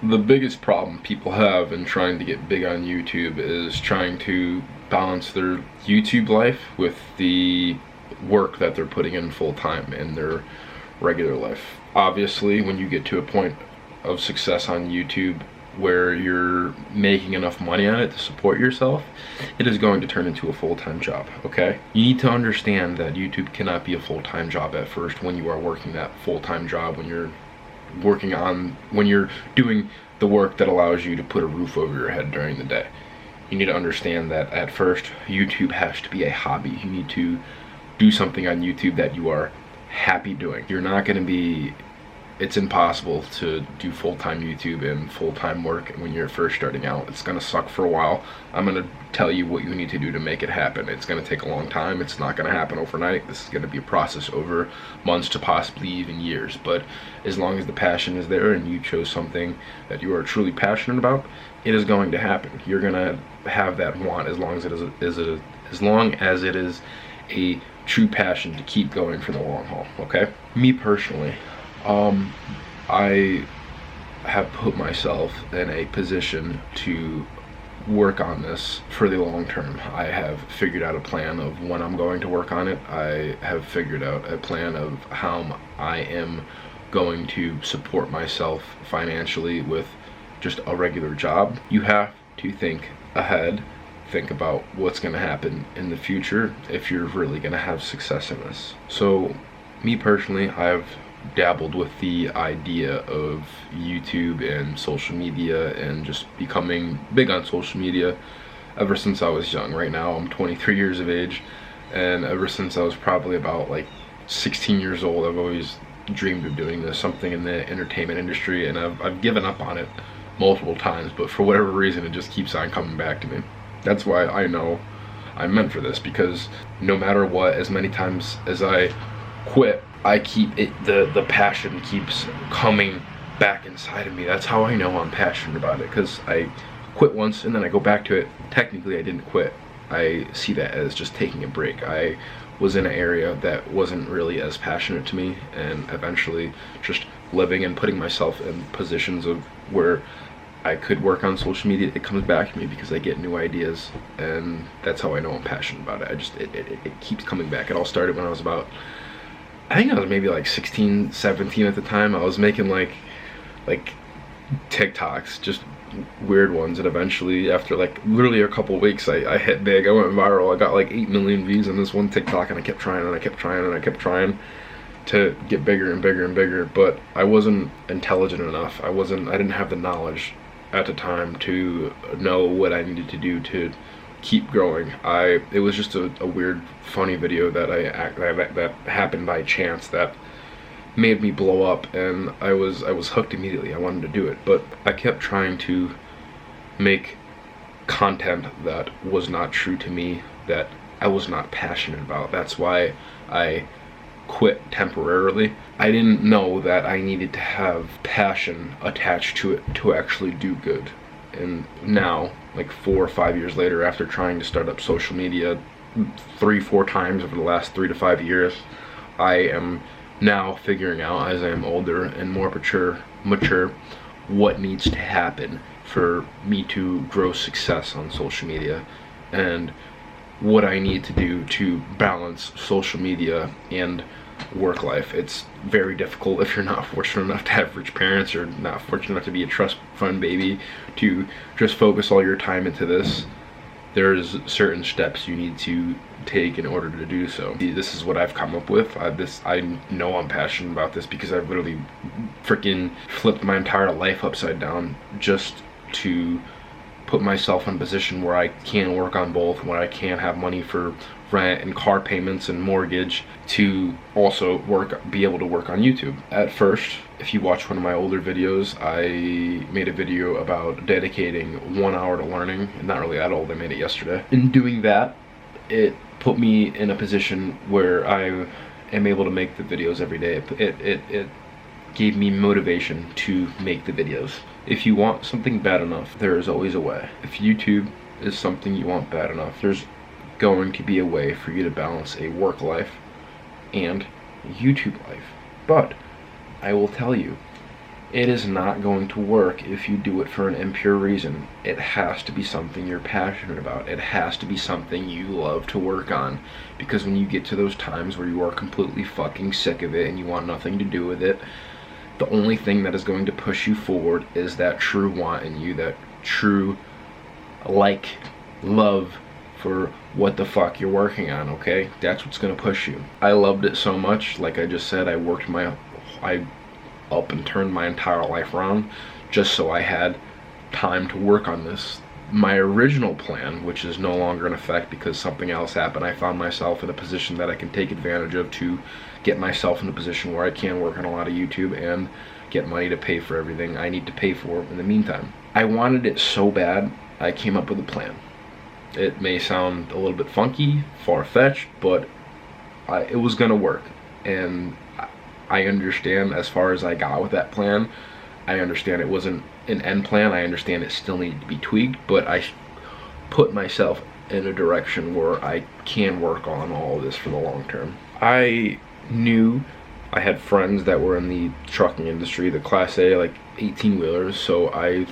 The biggest problem people have in trying to get big on YouTube is trying to balance their YouTube life with the work that they're putting in full time in their regular life. Obviously, when you get to a point of success on YouTube where you're making enough money on it to support yourself, it is going to turn into a full-time job, okay? You need to understand that YouTube cannot be a full-time job at first when you are working that full-time job, when you're doing the work that allows you to put a roof over your head during the day. You need to understand that at first, YouTube has to be a hobby. You need to do something on YouTube that you are happy doing. You're not going to be, it's impossible to do full-time YouTube and full-time work when you're first starting out. It's going to suck for a while. I'm going to tell you what you need to do to make it happen. It's going to take a long time. It's not going to happen overnight. This is going to be a process over months to possibly even years. But as long as the passion is there and you chose something that you are truly passionate about, it is going to happen. You're going to have that want as long as it is a true passion to keep going for the long haul, okay? Me personally, I have put myself in a position to work on this for the long term. I have figured out a plan of when I'm going to work on it. I have figured out a plan of how I am going to support myself financially with just a regular job. You have to think ahead, think about what's going to happen in the future if you're really going to have success in this. So me personally, I've dabbled with the idea of YouTube and social media and just becoming big on social media ever since I was young. Right now I'm 23 years of age, and ever since I was probably about like 16 years old, I've always dreamed of doing this, something in the entertainment industry, and I've given up on it multiple times, but for whatever reason it just keeps on coming back to me. That's why I know I'm meant for this, because no matter what, as many times as I quit, I keep it, the passion keeps coming back inside of me. That's how I know I'm passionate about it, because I quit once and then I go back to it. Technically I didn't quit. I see that as just taking a break. I was in an area that wasn't really as passionate to me, and eventually just living and putting myself in positions of where I could work on social media, it comes back to me because I get new ideas, and that's how I know I'm passionate about it. It keeps coming back. It all started when I was about, I think I was maybe like 16, 17 at the time. I was making like TikToks, just weird ones, and eventually after like literally a couple weeks I hit big. I went viral. I got like 8 million views on this one TikTok, and I kept trying and I kept trying and I kept trying to get bigger and bigger and bigger, but I wasn't intelligent enough. I didn't have the knowledge at the time to know what I needed to do to keep growing. It was just a weird, funny video that happened by chance that made me blow up, and I was hooked immediately. I wanted to do it, but I kept trying to make content that was not true to me, that I was not passionate about. That's why I quit temporarily. I didn't know that I needed to have passion attached to it to actually do good. And now, like 4 or 5 years later, after trying to start up social media 3-4 times over the last 3 to 5 years, I am now figuring out, as I am older and more mature, what needs to happen for me to grow success on social media, and what I need to do to balance social media and work life. It's very difficult if you're not fortunate enough to have rich parents, or not fortunate enough to be a trust fund baby, to just focus all your time into this. There's certain steps you need to take in order to do so. This is what I've come up with. I know I'm passionate about this because I've literally freaking flipped my entire life upside down just to put myself in a position where I can work on both, where I can have money for rent and car payments and mortgage, to also be able to work on YouTube. At first, if you watch one of my older videos, I made a video about dedicating 1 hour to learning. Not really that old, I made it yesterday. In doing that, it put me in a position where I am able to make the videos every day. It gave me motivation to make the videos. If you want something bad enough, there is always a way. If YouTube is something you want bad enough, there's going to be a way for you to balance a work life and YouTube life. But I will tell you, It is not going to work if you do it for an impure reason. It has to be something you're passionate about. It has to be something you love to work on. Because when you get to those times where you are completely fucking sick of it and you want nothing to do with it, the only thing that is going to push you forward is that true want in you, that true love for what the fuck you're working on, okay? That's what's gonna push you. I loved it so much, like I just said, I up and turned my entire life around just so I had time to work on this. My original plan, which is no longer in effect because something else happened, I found myself in a position that I can take advantage of to get myself in a position where I can work on a lot of YouTube and get money to pay for everything I need to pay for in the meantime. I wanted it so bad, I came up with a plan. It may sound a little bit funky, far-fetched, but it was gonna work. And I understand as far as I got with that plan. I understand it wasn't an end plan. I understand it still needed to be tweaked, but I put myself in a direction where I can work on all of this for the long term. I knew I had friends that were in the trucking industry, the Class A, like 18-wheelers, so I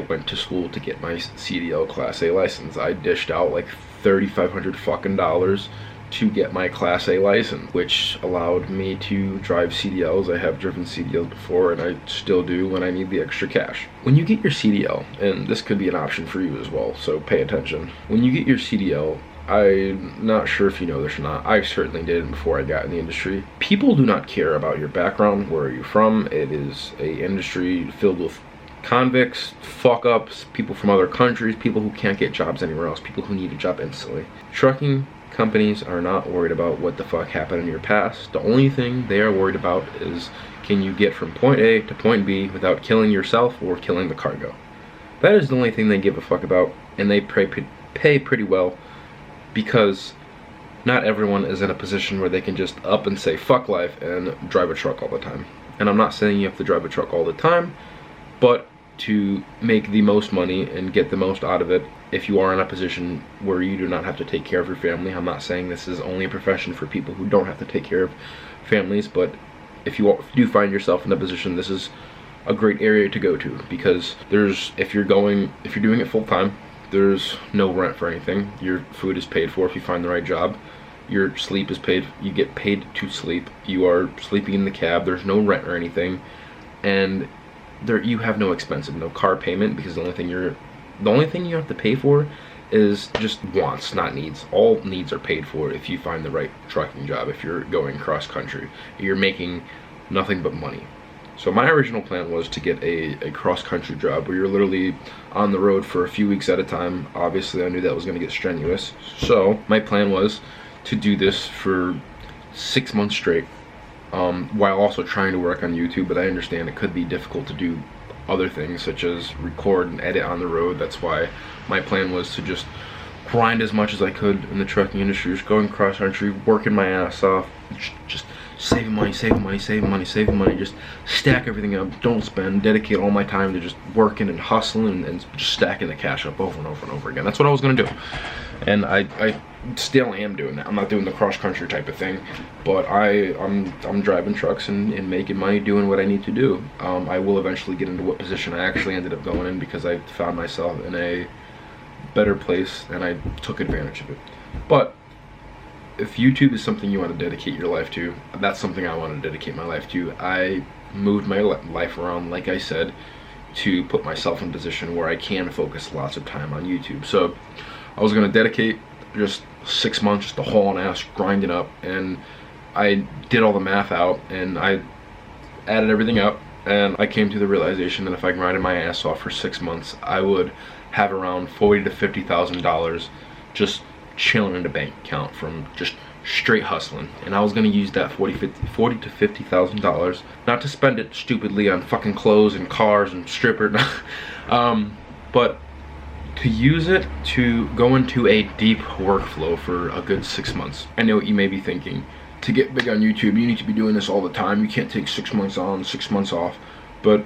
went to school to get my CDL Class A license. I dished out like $3,500 fucking dollars to get my Class A license, which allowed me to drive CDLs. I have driven CDLs before, and I still do when I need the extra cash. When you get your CDL, and this could be an option for you as well, so pay attention. When you get your CDL, I'm not sure if you know this or not, I certainly did before I got in the industry. People do not care about your background, where are you from. It is an industry filled with convicts, fuck-ups, people from other countries, people who can't get jobs anywhere else, people who need a job instantly. Trucking companies are not worried about what the fuck happened in your past. The only thing they are worried about is, can you get from point A to point B without killing yourself or killing the cargo? That is the only thing they give a fuck about, and they pay pretty well, because not everyone is in a position where they can just up and say fuck life and drive a truck all the time. And I'm not saying you have to drive a truck all the time, but to make the most money and get the most out of it, if you are in a position where you do not have to take care of your family. I'm not saying this is only a profession for people who don't have to take care of families, but if you do find yourself in a position, this is a great area to go to, because if you're doing it full time, there's no rent for anything. Your food is paid for if you find the right job. Your sleep is paid. You get paid to sleep. You are sleeping in the cab. There's no rent or anything, and you have no expensive, no car payment, because the only thing you have to pay for is just wants, not needs. All needs are paid for if you find the right trucking job. If you're going cross country, you're making nothing but money. So my original plan was to get a cross country job where you're literally on the road for a few weeks at a time. Obviously I knew that was going to get strenuous, so my plan was to do this for 6 months straight, while also trying to work on YouTube. But I understand it could be difficult to do other things such as record and edit on the road. That's why my plan was to just grind as much as I could in the trucking industry, just going cross country, working my ass off, just saving money, just stack everything up, don't spend, dedicate all my time to just working and hustling and just stacking the cash up over and over and over again. That's what I was gonna do, and I still am doing that. I'm not doing the cross country type of thing, but I'm driving trucks and making money doing what I need to do. I will eventually get into what position I actually ended up going in, because I found myself in a better place and I took advantage of it. But if YouTube is something you want to dedicate your life to, that's something I want to dedicate my life to. I moved my life around, like I said, to put myself in a position where I can focus lots of time on YouTube. So I was going to dedicate just 6 months just to hauling ass, grinding up, and I did all the math out and I added everything up, and I came to the realization that if I grinded my ass off for 6 months, I would have around $40,000 to $50,000 just chilling in the bank account from just straight hustling. And I was gonna use that $40,000 to $50,000 not to spend it stupidly on fucking clothes and cars and strippers, but to use it to go into a deep workflow for a good 6 months. I know what you may be thinking. To get big on YouTube, you need to be doing this all the time. You can't take 6 months on, 6 months off. But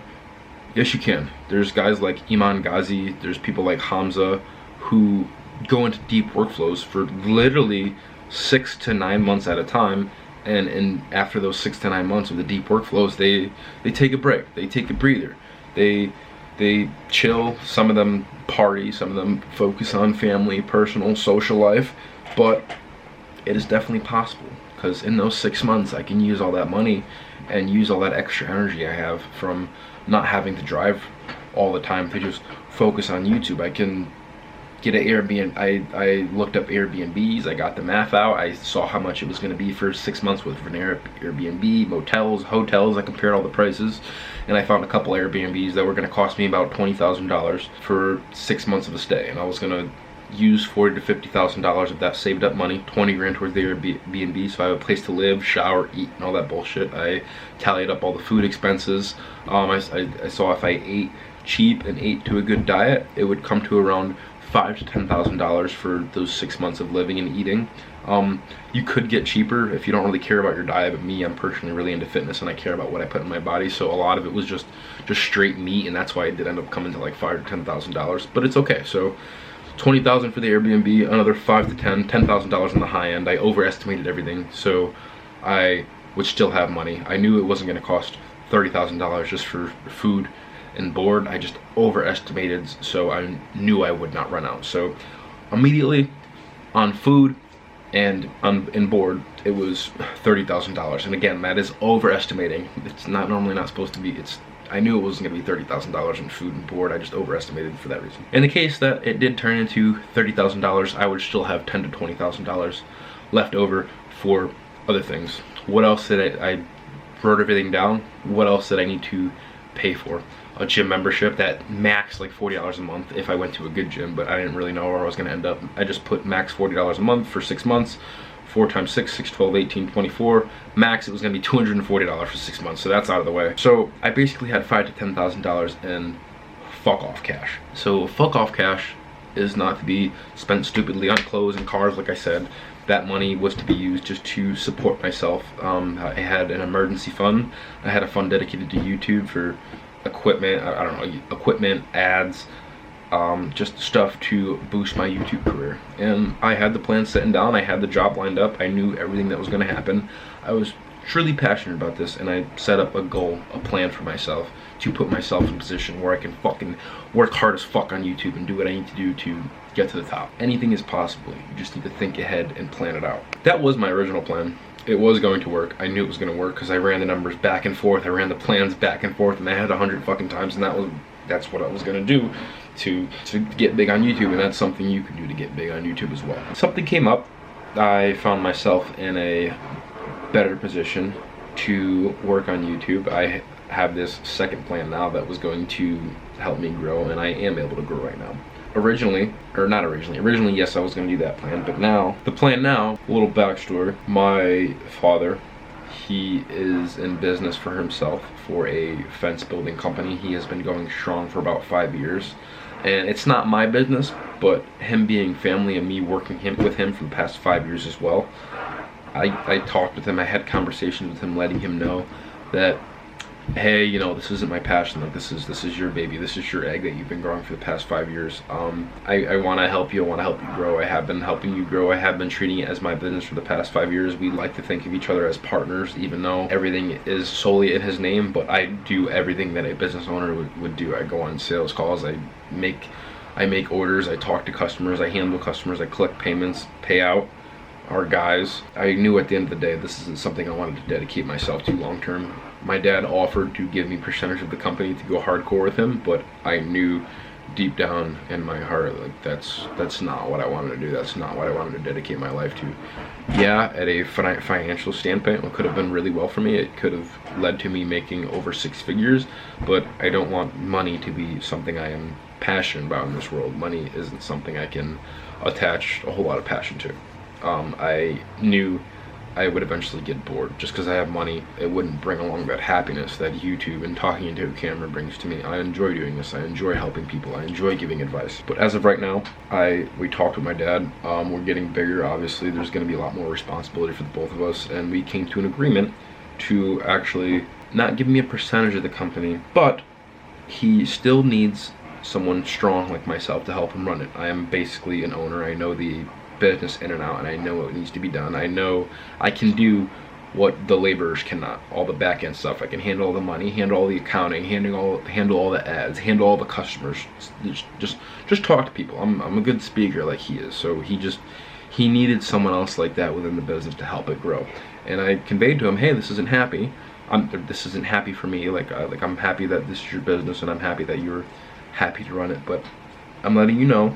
yes, you can. There's guys like Iman Ghazi, there's people like Hamza who go into deep workflows for literally 6 to 9 months at a time And after those 6 to 9 months of the deep workflows, they take a break, they take a breather, they chill. Some of them party, some of them focus on family, personal, social life. But it is definitely possible, because in those 6 months I can use all that money and use all that extra energy I have from not having to drive all the time to just focus on YouTube. I can get an Airbnb. I looked up Airbnbs, I got the math out, I saw how much it was going to be for 6 months with Airbnb, motels, hotels. I compared all the prices, and I found a couple Airbnbs that were going to cost me about $20,000 for 6 months of a stay, and I was going to use $40,000 to $50,000 of that saved up money, 20 grand towards the Airbnb, so I have a place to live, shower, eat, and all that bullshit. I tallied up all the food expenses. I saw if I ate cheap and ate to a good diet, it would come to around $5,000 to $10,000 for those 6 months of living and eating. You could get cheaper if you don't really care about your diet, but me, I'm personally really into fitness and I care about what I put in my body, so a lot of it was just straight meat, and that's why it did end up coming to like $5,000 to $10,000, but it's okay. So $20,000 for the Airbnb, another $5,000 to $10,000 on the high end. I overestimated everything, so I would still have money. I knew it wasn't going to cost $30,000 just for food and board. I just overestimated, so I knew I would not run out. So immediately on food and in board, it was $30,000, and again, that is overestimating. It's normally not supposed to be. I knew it wasn't going to be $30,000 in food and board. I just overestimated for that reason. In the case that it did turn into $30,000, I would still have $10,000 to $20,000 left over for other things. What else did I wrote everything down. What else did I need to pay for? A gym membership that max like $40 a month if I went to a good gym, but I didn't really know where I was going to end up. I just put max $40 a month for 6 months. 4 times 6, 6, 12, 18, 24. Max, it was gonna be $240 for 6 months, so that's out of the way. So I basically had $5,000 to $10,000 in fuck off cash. So fuck off cash is not to be spent stupidly on clothes and cars, like I said. That money was to be used just to support myself. I had an emergency fund. I had a fund dedicated to YouTube for equipment, I don't know, equipment, ads, just stuff to boost my YouTube career. And I had the plan sitting down, I had the job lined up, I knew everything that was going to happen. I was truly passionate about this, and I set up a goal, a plan for myself to put myself in a position where I can fucking work hard as fuck on YouTube and do what I need to do to get to the top. Anything is possible. You just need to think ahead and plan it out. That was my original plan. It was going to work. I knew it was going to work because I ran the numbers back and forth. I ran the plans back and forth, and I had 100 fucking times, and that's what I was going to do to get big on YouTube, and that's something you can do to get big on YouTube as well. Something came up. I found myself in a better position to work on YouTube. I have this second plan now that was going to help me grow, and I am able to grow right now. Originally, yes, I was going to do that plan, but now, the plan now, a little backstory, my father, he is in business for himself for a fence building company. He has been going strong for about 5 years, and it's not my business, but him being family and me working with him for the past 5 years as well. I talked with him, I had conversations with him, letting him know that, hey, you know, this isn't my passion, like this is your baby, this is your egg that you've been growing for the past 5 years. I want to help you, I want to help you grow. I have been helping you grow. I have been treating it as my business for the past 5 years. We like to think of each other as partners, even though everything is solely in his name, but I do everything that a business owner would do. I go on sales calls, I make orders, I talk to customers, I handle customers, I collect payments, pay out our guys. I knew at the end of the day this isn't something I wanted to dedicate myself to long term. My dad offered to give me percentage of the company to go hardcore with him, but I knew deep down in my heart, like, that's not what I wanted to do. That's not what I wanted to dedicate my life to. Yeah, at a financial standpoint, it could have been really well for me. It could have led to me making over 6 figures, but I don't want money to be something I am passionate about in this world. Money isn't something I can attach a whole lot of passion to. I knew I would eventually get bored. Just because I have money, it wouldn't bring along that happiness that YouTube and talking into a camera brings to me. I enjoy doing this. I enjoy helping people. I enjoy giving advice. But as of right now, we talked with my dad. We're getting bigger, obviously. There's going to be a lot more responsibility for the both of us, and we came to an agreement to actually not give me a percentage of the company, but he still needs someone strong like myself to help him run it. I am basically an owner. I know the business in and out, and I know what needs to be done. I know I can do what the laborers cannot. All the back end stuff. I can handle all the money, handle all the accounting, handle all the ads, handle all the customers. Just talk to people. I'm a good speaker like he is. So he needed someone else like that within the business to help it grow. And I conveyed to him, hey, this isn't happy. This isn't happy for me. Like I'm happy that this is your business, and I'm happy that you're happy to run it. But I'm letting you know,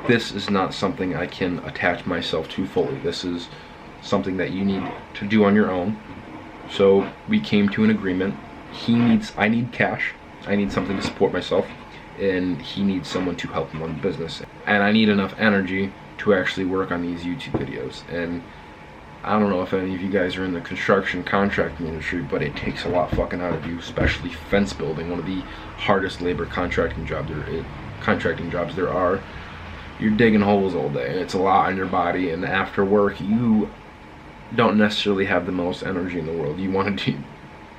this is not something I can attach myself to fully. This is something that you need to do on your own. So we came to an agreement. I need cash. I need something to support myself, and he needs someone to help him run the business. And I need enough energy to actually work on these YouTube videos. And I don't know if any of you guys are in the construction contracting industry, but it takes a lot fucking out of you, especially fence building, one of the hardest labor contracting jobs there are. You're digging holes all day, and it's a lot on your body, and after work you don't necessarily have the most energy in the world. You want to do,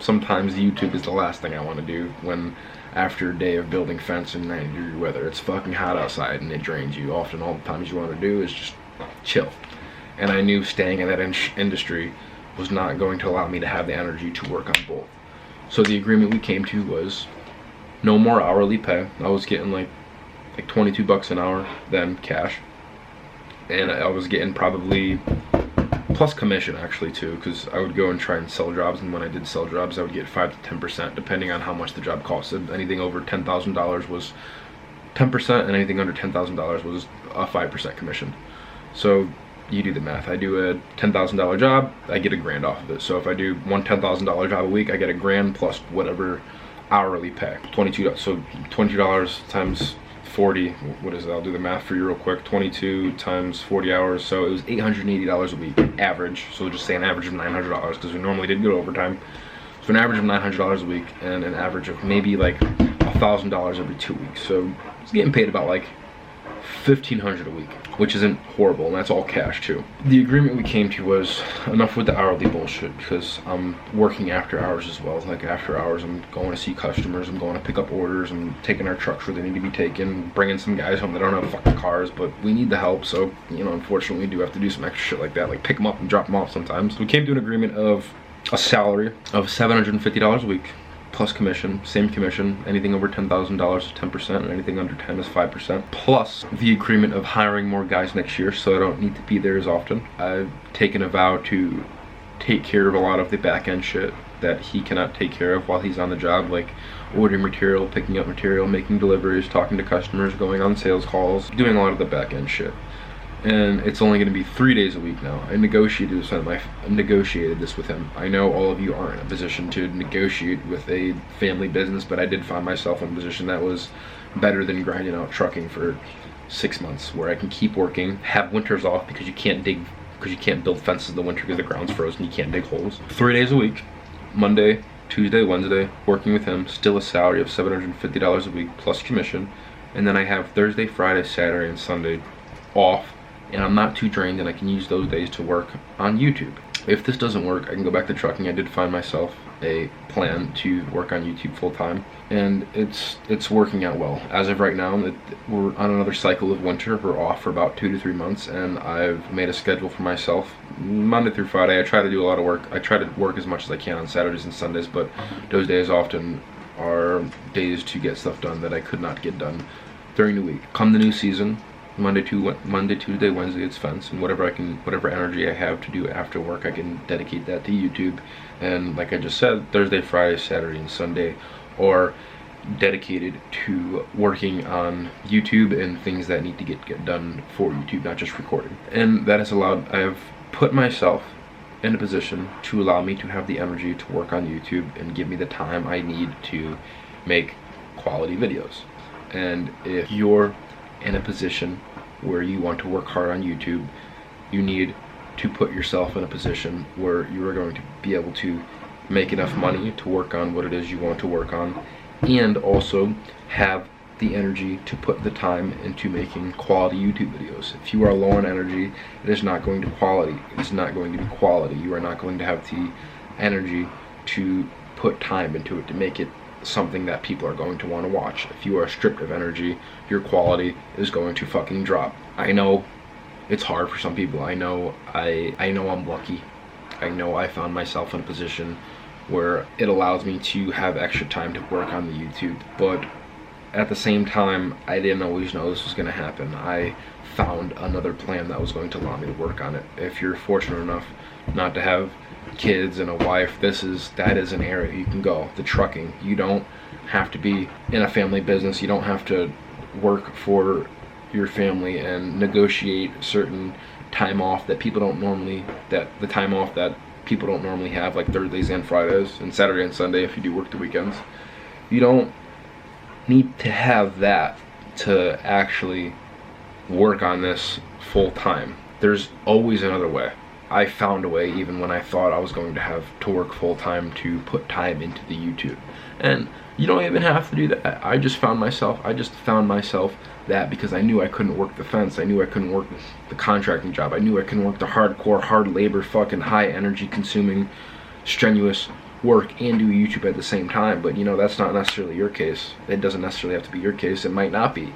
sometimes YouTube is the last thing I want to do when after a day of building fence in 90-degree weather, it's fucking hot outside and it drains you. Often all the times you want to do is just chill. And I knew staying in that industry was not going to allow me to have the energy to work on both. So the agreement we came to was no more hourly pay. I was getting like 22 bucks an hour then, cash. And I was getting probably plus commission actually too, because I would go and try and sell jobs, and when I did sell jobs I would get 5 to 10% depending on how much the job costed. Anything over $10,000 was 10%, and anything under $10,000 was a 5% commission. So you do the math. I do a $10,000 job, I get $1,000 off of it. So if I do one $10,000 job a week, I get $1,000 plus whatever hourly pay. $22. So $22 times 40. What is it? I'll do the math for you real quick. 22 times 40 hours. So it was $880 a week average. So we'll just say an average of $900 because we normally did go overtime. So an average of $900 a week, and an average of maybe like $1,000 every 2 weeks. So it's getting paid about like $1,500 a week, which isn't horrible, and that's all cash too. The agreement we came to was enough with the hourly bullshit, because I'm working after hours as well. Like after hours, I'm going to see customers, I'm going to pick up orders, I'm taking our trucks where they need to be taken, bringing some guys home that don't have fucking cars, but we need the help. So, you know, unfortunately we do have to do some extra shit like that, like pick them up and drop them off sometimes. We came to an agreement of a salary of $750 a week, plus commission, same commission. Anything over $10,000 is 10%, and anything under 10 is 5%. Plus the agreement of hiring more guys next year, so I don't need to be there as often. I've taken a vow to take care of a lot of the back end shit that he cannot take care of while he's on the job, like ordering material, picking up material, making deliveries, talking to customers, going on sales calls, doing a lot of the back end shit. And it's only going to be 3 days a week now. I negotiated this with him. I know all of you aren't in a position to negotiate with a family business, but I did find myself in a position that was better than grinding out trucking for 6 months, where I can keep working, have winters off because you can't build fences in the winter because the ground's frozen, you can't dig holes. 3 days a week, Monday, Tuesday, Wednesday, working with him, still a salary of $750 a week plus commission, and then I have Thursday, Friday, Saturday, and Sunday off. And I'm not too drained, and I can use those days to work on YouTube. If this doesn't work, I can go back to trucking. I did find myself a plan to work on YouTube full time, and it's working out well. As of right now, we're on another cycle of winter. We're off for about 2 to 3 months, and I've made a schedule for myself Monday through Friday. I try to do a lot of work. I try to work as much as I can on Saturdays and Sundays, but those days often are days to get stuff done that I could not get done during the week. Come the new season, Monday, Tuesday, Wednesday, it's fence, and whatever energy I have to do after work, I can dedicate that to YouTube. And like I just said, Thursday, Friday, Saturday, and Sunday are dedicated to working on YouTube and things that need to get done for YouTube, not just recording. And that has allowed, I have put myself in a position to allow me to have the energy to work on YouTube and give me the time I need to make quality videos. And if you're in a position where you want to work hard on YouTube, you need to put yourself in a position where you are going to be able to make enough money to work on what it is you want to work on, and also have the energy to put the time into making quality YouTube videos. If you are low on energy, it is not going to quality. It's not going to be quality. You are not going to have the energy to put time into it to make it something that people are going to want to watch. If you are stripped of energy, your quality is going to fucking drop. I know it's hard for some people. I know I'm lucky. I know I found myself in a position where it allows me to have extra time to work on the YouTube, but at the same time, I didn't always know this was going to happen. I found another plan that was going to allow me to work on it. If you're fortunate enough not to have kids and a wife, that is an area you can go. The trucking. You don't have to be in a family business. You don't have to work for your family and negotiate certain time off that people don't normally, that people don't normally have, like Thursdays and Fridays and Saturday and Sunday if you do work the weekends. You don't need to have that to actually work on this full time. There's always another way. I found a way even when I thought I was going to have to work full time to put time into the YouTube. And you don't even have to do that. I just found myself that because I knew I couldn't work the fence. I knew I couldn't work the contracting job. I knew I couldn't work the hardcore, hard labor, fucking high energy consuming, strenuous work and do YouTube at the same time. But you know, that's not necessarily your case. It doesn't necessarily have to be your case. It might not be.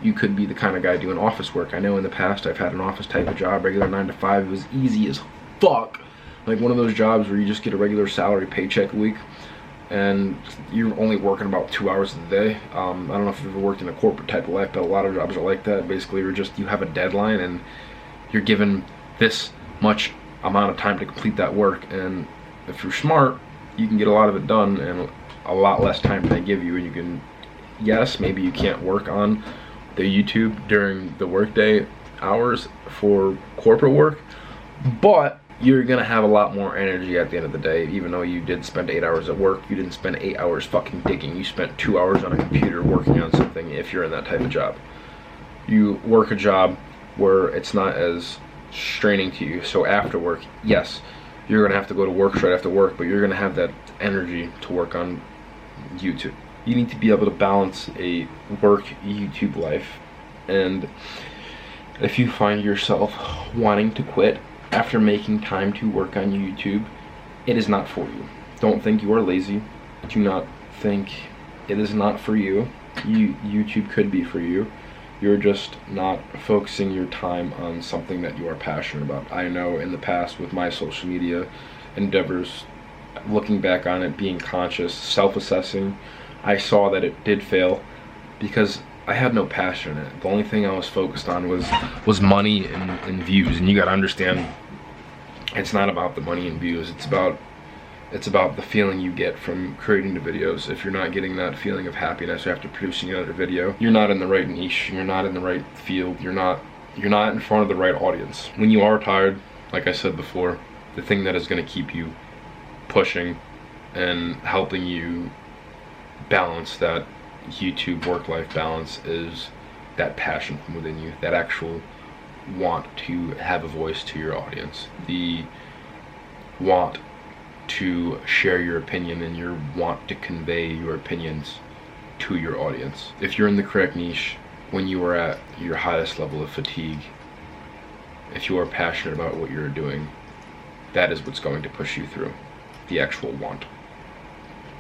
You could be the kind of guy doing office work. I know in the past I've had an office type of job, regular 9 to 5. It was easy as fuck. Like one of those jobs where you just get a regular salary paycheck a week and you're only working about 2 hours a day. I don't know if you've ever worked in a corporate type of life, but a lot of jobs are like that. Basically, you have a deadline and you're given this much amount of time to complete that work. And if you're smart, you can get a lot of it done in a lot less time than they give you. And you can, yes, maybe you can't work on the YouTube during the workday hours for corporate work, but you're gonna have a lot more energy at the end of the day. Even though you did spend 8 hours at work, you didn't spend 8 hours fucking digging. You spent 2 hours on a computer working on something. If you're in that type of job, you work a job where it's not as straining to you. So after work, yes, you're gonna have to go to work straight after work, but you're gonna have that energy to work on YouTube. You need to be able to balance a work YouTube life. And if you find yourself wanting to quit after making time to work on YouTube, it is not for you. Don't think you are lazy. Do not think it is not for you. YouTube could be for you. You're just not focusing your time on something that you are passionate about. I know in the past with my social media endeavors, looking back on it, being conscious, self-assessing, I saw that it did fail because I had no passion in it. The only thing I was focused on was money and views. And you gotta understand, it's not about the money and views. It's about the feeling you get from creating the videos. If you're not getting that feeling of happiness after producing another video, you're not in the right niche. You're not in the right field. You're not in front of the right audience. When you are tired, like I said before, the thing that is gonna keep you pushing and helping you balance that YouTube work-life balance is that passion from within you, that actual want to have a voice to your audience, the want to share your opinion and your want to convey your opinions to your audience. If you're in the correct niche, when you are at your highest level of fatigue, if you are passionate about what you're doing, that is what's going to push you through, the actual want.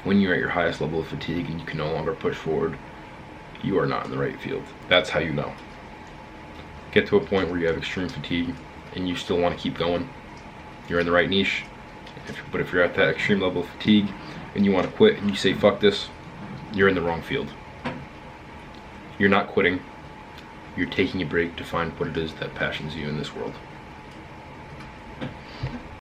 When you're at your highest level of fatigue and you can no longer push forward, you are not in the right field. That's how you know. Get to a point where you have extreme fatigue and you still want to keep going, you're in the right niche. But if you're at that extreme level of fatigue and you want to quit and you say fuck this, you're in the wrong field. You're not quitting, you're taking a break to find what it is that passions you in this world.